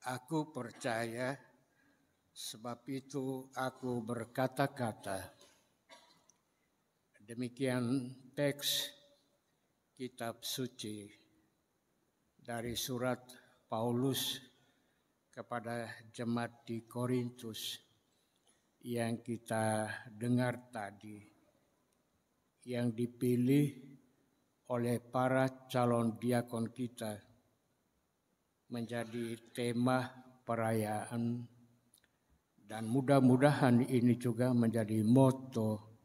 Aku percaya, sebab itu aku berkata-kata. Demikian teks kitab suci dari surat Paulus kepada jemaat di Korintus yang kita dengar tadi, yang dipilih oleh para calon diakon kita menjadi tema perayaan, dan mudah-mudahan ini juga menjadi moto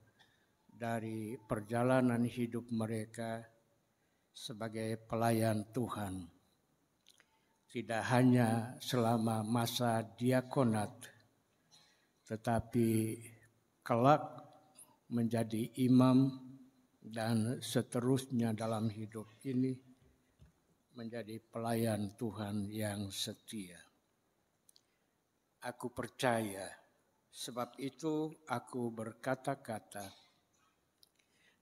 dari perjalanan hidup mereka sebagai pelayan Tuhan. Tidak hanya selama masa diakonat, tetapi kelak menjadi imam dan seterusnya dalam hidup ini menjadi pelayan Tuhan yang setia. Aku percaya, sebab itu aku berkata-kata.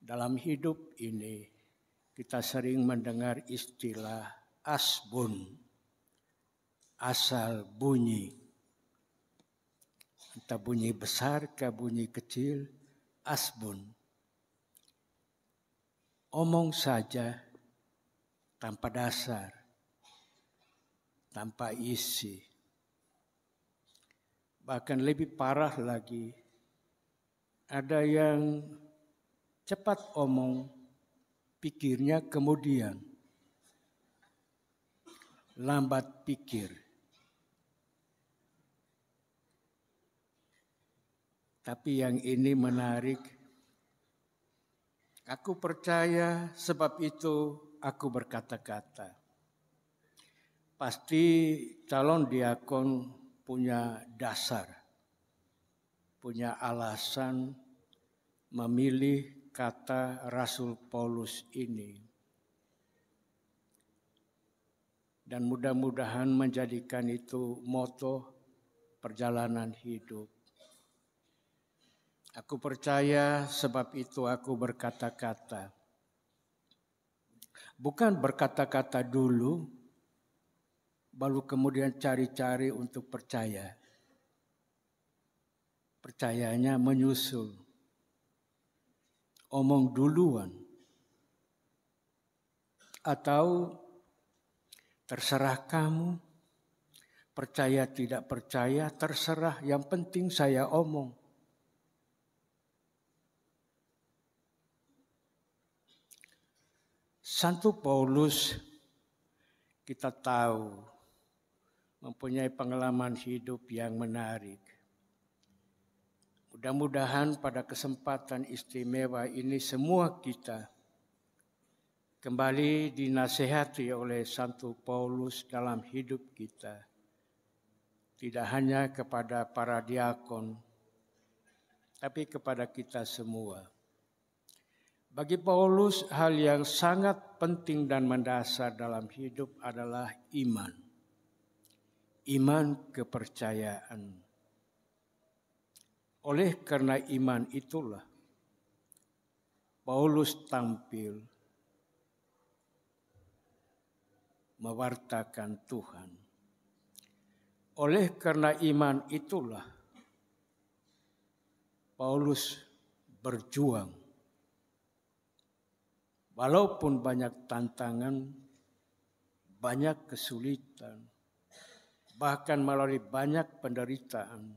Dalam hidup ini kita sering mendengar istilah asbun, asal bunyi. Entah bunyi besar ke bunyi kecil, asbun. Omong saja tanpa dasar, tanpa isi. Bahkan lebih parah lagi, ada yang cepat omong, pikirnya kemudian. Lambat pikir. Tapi yang ini menarik. Aku percaya, sebab itu aku berkata-kata. Pasti calon diakon punya dasar, punya alasan memilih kata Rasul Paulus ini. Dan mudah-mudahan menjadikan itu moto perjalanan hidup. Aku percaya, sebab itu aku berkata-kata. Bukan berkata-kata dulu, baru kemudian cari-cari untuk percaya. Percayanya menyusul. Omong duluan. Atau terserah kamu, percaya tidak percaya, terserah, yang penting saya omong. Santo Paulus kita tahu mempunyai pengalaman hidup yang menarik. Mudah-mudahan pada kesempatan istimewa ini semua kita kembali dinasihati oleh Santo Paulus dalam hidup kita. Tidak hanya kepada para diakon, tapi kepada kita semua. Bagi Paulus, hal yang sangat penting dan mendasar dalam hidup adalah iman. Iman kepercayaan. Oleh karena iman itulah, Paulus tampil mewartakan Tuhan. Oleh karena iman itulah, Paulus berjuang. Walaupun banyak tantangan, banyak kesulitan, bahkan melalui banyak penderitaan.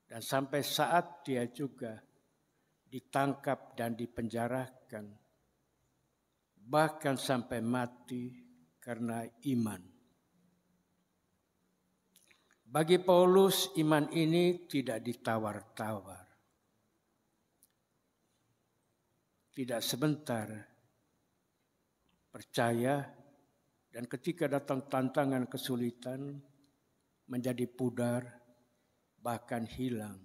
Dan sampai saat dia juga ditangkap dan dipenjarakan. Bahkan sampai mati karena iman. Bagi Paulus, iman ini tidak ditawar-tawar. Tidak sebentar percaya, dan ketika datang tantangan kesulitan menjadi pudar, bahkan hilang.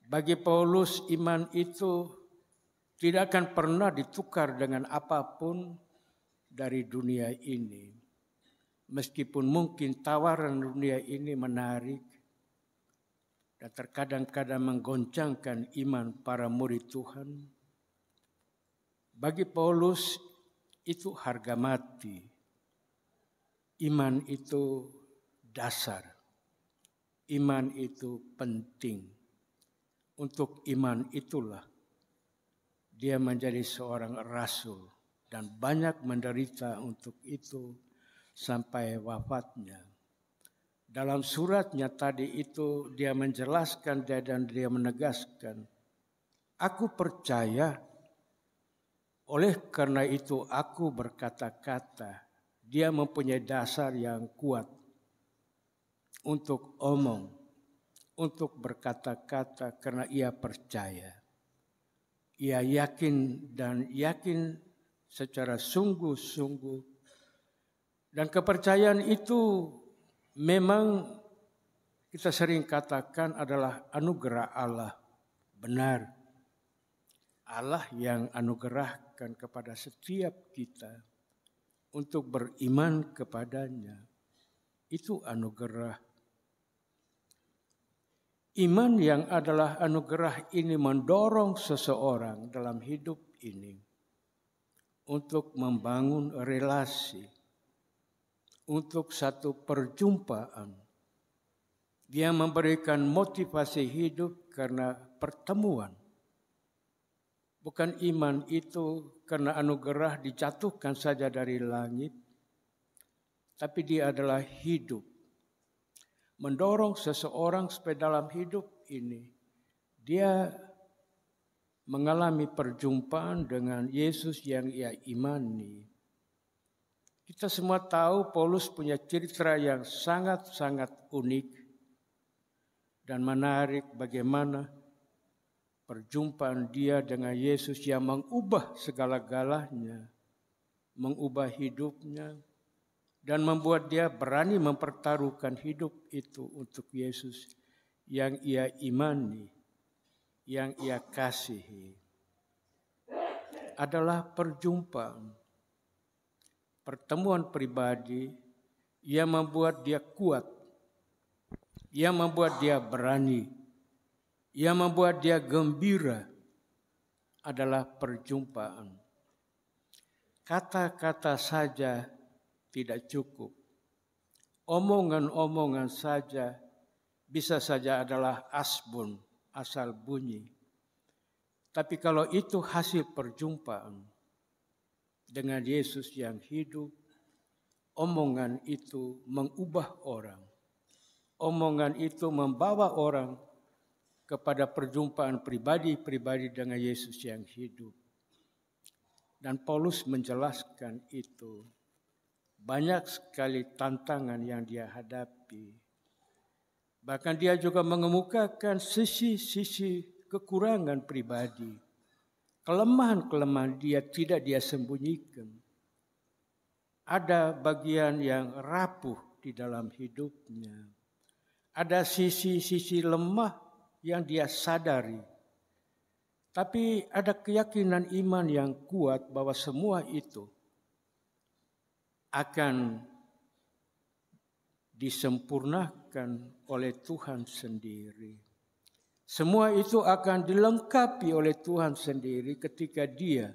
Bagi Paulus, iman itu tidak akan pernah ditukar dengan apapun dari dunia ini. Meskipun mungkin tawaran dunia ini menarik dan terkadang-kadang menggoncangkan iman para murid Tuhan, bagi Paulus itu harga mati. iman itu dasar. Iman itu penting. Untuk iman itulah dia menjadi seorang rasul dan banyak menderita untuk itu sampai wafatnya. Dalam suratnya tadi itu dia menjelaskan dan dia menegaskan, aku percaya, oleh karena itu aku berkata-kata. Dia mempunyai dasar yang kuat untuk omong, untuk berkata-kata karena ia percaya. Ia yakin secara sungguh-sungguh. Dan kepercayaan itu memang kita sering katakan adalah anugerah Allah. Benar. Allah yang anugerahkan kepada setiap kita untuk beriman kepadanya. Itu anugerah. Iman yang adalah anugerah ini mendorong seseorang dalam hidup ini untuk membangun relasi, untuk satu perjumpaan. Dia memberikan motivasi hidup karena pertemuan. Bukan iman itu karena anugerah dijatuhkan saja dari langit, tapi dia adalah hidup. Mendorong seseorang supaya dalam hidup ini dia mengalami perjumpaan dengan Yesus yang ia imani. Kita semua tahu Paulus punya cerita yang sangat-sangat unik dan menarik bagaimana perjumpaan dia dengan Yesus yang mengubah segala-galanya, mengubah hidupnya, dan membuat dia berani mempertaruhkan hidup itu untuk Yesus yang ia imani, yang ia kasihi. Adalah perjumpaan, pertemuan pribadi yang membuat dia kuat, yang membuat dia berani, yang membuat dia gembira adalah perjumpaan. Kata-kata saja tidak cukup. Omongan-omongan saja bisa saja adalah asbun, asal bunyi. Tapi kalau itu hasil perjumpaan dengan Yesus yang hidup, omongan itu mengubah orang. Omongan itu membawa orang kepada perjumpaan pribadi-pribadi dengan Yesus yang hidup. Dan Paulus menjelaskan itu. Banyak sekali tantangan yang dia hadapi. Bahkan dia juga mengemukakan sisi-sisi kekurangan pribadi. Kelemahan-kelemahan dia tidak dia sembunyikan. Ada bagian yang rapuh di dalam hidupnya. Ada sisi-sisi lemah yang dia sadari. Tapi ada keyakinan iman yang kuat bahwa semua itu akan disempurnakan oleh Tuhan sendiri. Semua itu akan dilengkapi oleh Tuhan sendiri ketika dia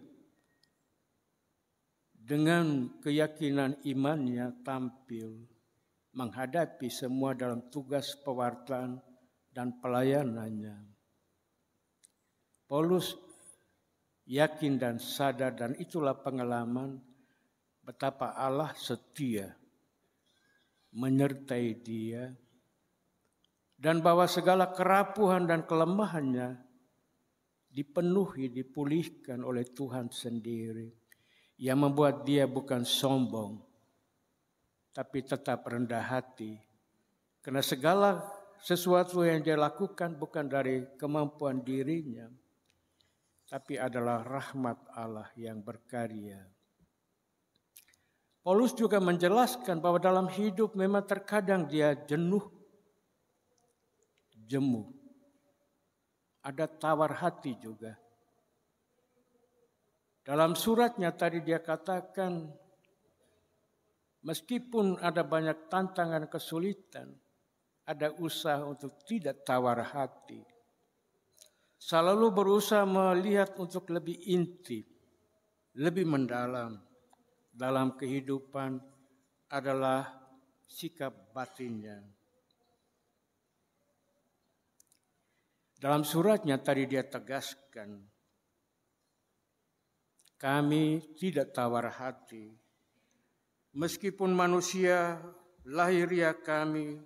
dengan keyakinan imannya tampil menghadapi semua dalam tugas pewartaan dan pelayanannya. Paulus yakin dan sadar, dan itulah pengalaman betapa Allah setia menyertai dia, dan bahwa segala kerapuhan dan kelemahannya dipenuhi, dipulihkan oleh Tuhan sendiri, yang membuat dia bukan sombong, tapi tetap rendah hati, karena segala sesuatu yang dia lakukan bukan dari kemampuan dirinya, tapi adalah rahmat Allah yang berkarya. Paulus juga menjelaskan bahwa dalam hidup memang terkadang dia jenuh, jemu. Ada tawar hati juga. Dalam suratnya tadi dia katakan, meskipun ada banyak tantangan kesulitan, ada usaha untuk tidak tawar hati. Selalu berusaha melihat untuk lebih inti, lebih mendalam dalam kehidupan adalah sikap batinnya. Dalam suratnya tadi dia tegaskan, kami tidak tawar hati. Meskipun manusia lahiriah kami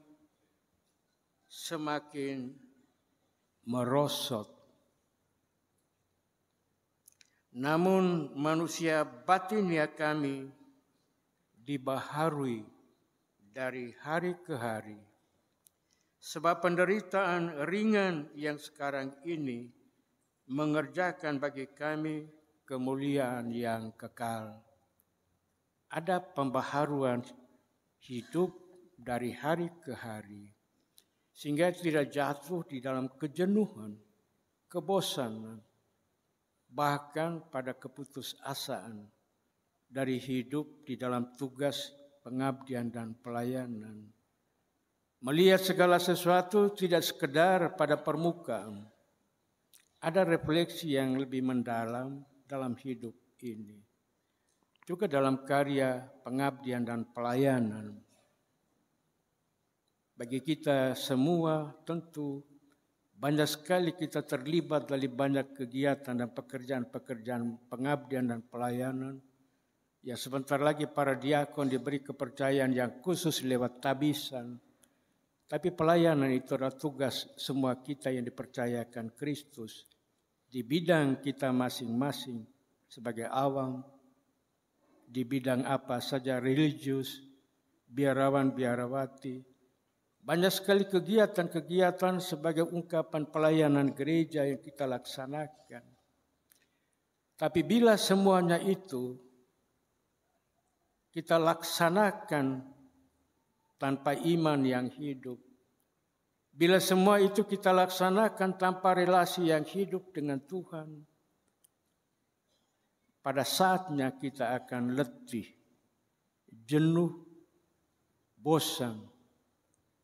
semakin merosot, namun manusia batiniah kami dibaharui dari hari ke hari. Sebab penderitaan ringan yang sekarang ini mengerjakan bagi kami kemuliaan yang kekal. Ada pembaharuan hidup dari hari ke hari, sehingga tidak jatuh di dalam kejenuhan, kebosanan, bahkan pada keputusasaan dari hidup di dalam tugas pengabdian dan pelayanan. Melihat segala sesuatu tidak sekedar pada permukaan. Ada refleksi yang lebih mendalam dalam hidup ini. Juga dalam karya pengabdian dan pelayanan. Bagi kita semua tentu banyak sekali kita terlibat dari banyak kegiatan dan pekerjaan-pekerjaan pengabdian dan pelayanan. Ya, sebentar lagi para diakon diberi kepercayaan yang khusus lewat tabisan. Tapi pelayanan itu adalah tugas semua kita yang dipercayakan Kristus di bidang kita masing-masing sebagai awam, di bidang apa saja, religius, biarawan, biarawati. Banyak sekali kegiatan-kegiatan sebagai ungkapan pelayanan gereja yang kita laksanakan. Tapi bila semuanya itu kita laksanakan tanpa iman yang hidup, bila semua itu kita laksanakan tanpa relasi yang hidup dengan Tuhan, pada saatnya kita akan letih, jenuh, bosan.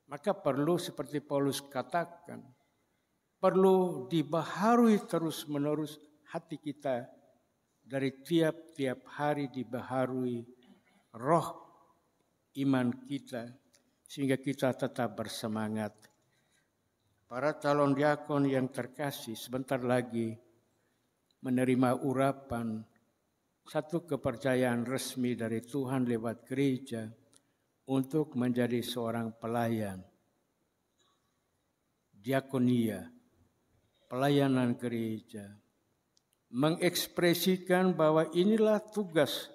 Maka perlu seperti Paulus katakan, perlu dibaharui terus-menerus hati kita, dari tiap-tiap hari dibaharui roh iman kita, sehingga kita tetap bersemangat. Para calon diakon yang terkasih, sebentar lagi menerima urapan satu kepercayaan resmi dari Tuhan lewat gereja untuk menjadi seorang pelayan. Diakonia, pelayanan gereja, mengekspresikan bahwa inilah tugas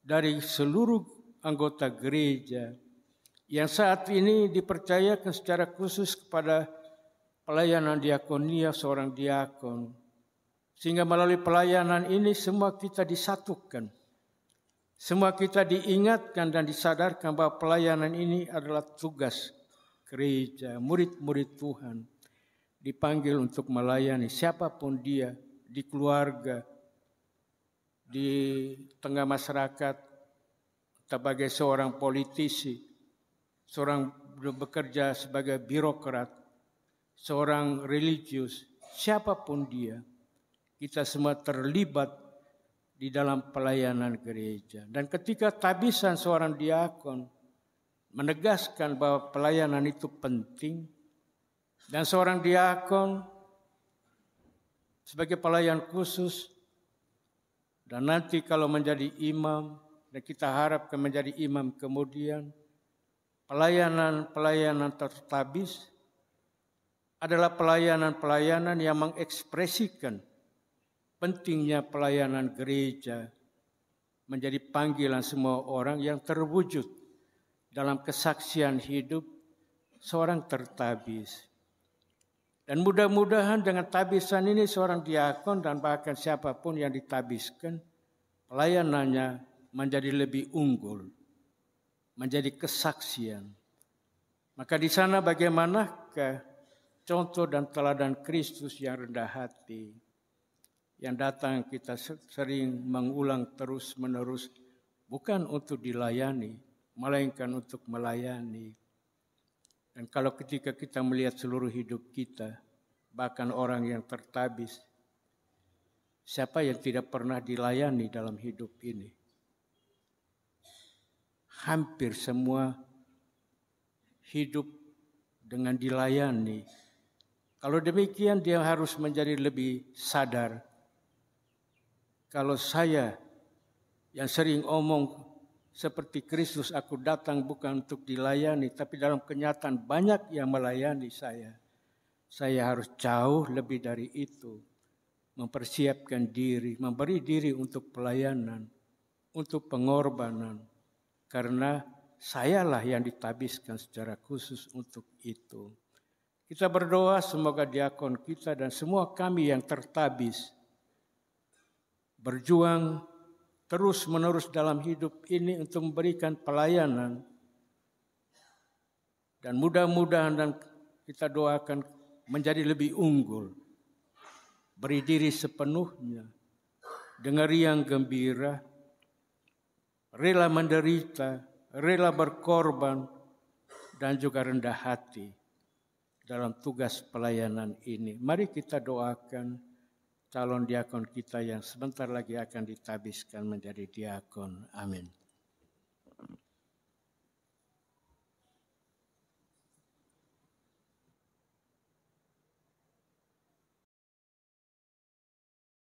dari seluruh anggota gereja yang saat ini dipercayakan secara khusus kepada pelayanan diakonia seorang diakon. Sehingga melalui pelayanan ini semua kita disatukan. Semua kita diingatkan dan disadarkan bahwa pelayanan ini adalah tugas gereja, murid-murid Tuhan. Dipanggil untuk melayani siapapun dia, di keluarga, di tengah masyarakat, sebagai seorang politisi, seorang bekerja sebagai birokrat, seorang religius, siapapun dia, kita semua terlibat di dalam pelayanan gereja. Dan ketika tabisan seorang diakon menegaskan bahwa pelayanan itu penting, dan seorang diakon sebagai pelayan khusus, dan nanti kalau menjadi imam, dan kita harapkan menjadi imam kemudian, pelayanan tertabis adalah pelayanan-pelayanan yang mengekspresikan pentingnya pelayanan gereja menjadi panggilan semua orang yang terwujud dalam kesaksian hidup seorang tertabis. Dan mudah-mudahan dengan tabisan ini seorang diakon dan bahkan siapapun yang ditabiskan, pelayanannya menjadi lebih unggul, menjadi kesaksian. Maka di sana bagaimanakah contoh dan teladan Kristus yang rendah hati, yang datang kita sering mengulang terus-menerus, bukan untuk dilayani, melainkan untuk melayani. Dan kalau ketika kita melihat seluruh hidup kita, bahkan orang yang tertabis, siapa yang tidak pernah dilayani dalam hidup ini? Hampir semua hidup dengan dilayani. Kalau demikian dia harus menjadi lebih sadar. Kalau saya yang sering omong seperti Kristus, aku datang bukan untuk dilayani, tapi dalam kenyataan banyak yang melayani saya. Saya harus jauh lebih dari itu. Mempersiapkan diri, memberi diri untuk pelayanan, untuk pengorbanan. Karena sayalah yang ditabiskan secara khusus untuk itu. Kita berdoa semoga diakon kita dan semua kami yang tertabis berjuang terus-menerus dalam hidup ini untuk memberikan pelayanan. Dan mudah-mudahan dan kita doakan menjadi lebih unggul. Beri diri sepenuhnya dengan riang gembira, rela menderita, rela berkorban, dan juga rendah hati dalam tugas pelayanan ini. Mari kita doakan calon diakon kita yang sebentar lagi akan ditabiskan menjadi diakon. Amin.